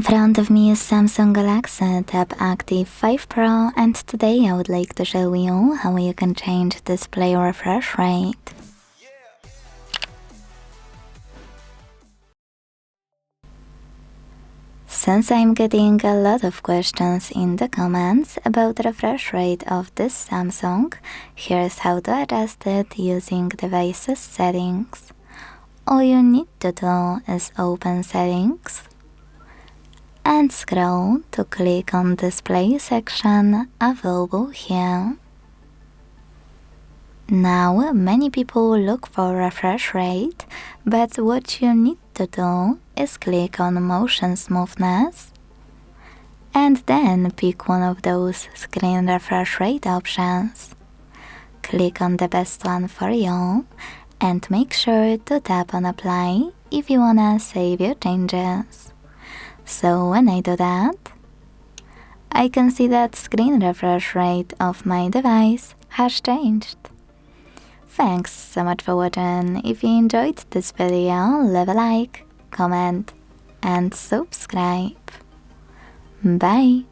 In front of me is Samsung Galaxy Tab Active 5 Pro, and today I would like to show you how you can change display refresh rate. Since I'm getting a lot of questions in the comments about the refresh rate of this Samsung, here's how to adjust it using devices settings. All you need to do is open settings and scroll to click on display section available here. Now many people look for refresh rate, but what you need to do is click on Motion Smoothness and then pick one of those screen refresh rate options. Click on the best one for you and make sure to tap on apply if you wanna save your changes. So when I do that, I can see that screen refresh rate of my device has changed. Thanks so much for watching. If you enjoyed this video, leave a like, comment and subscribe. Bye!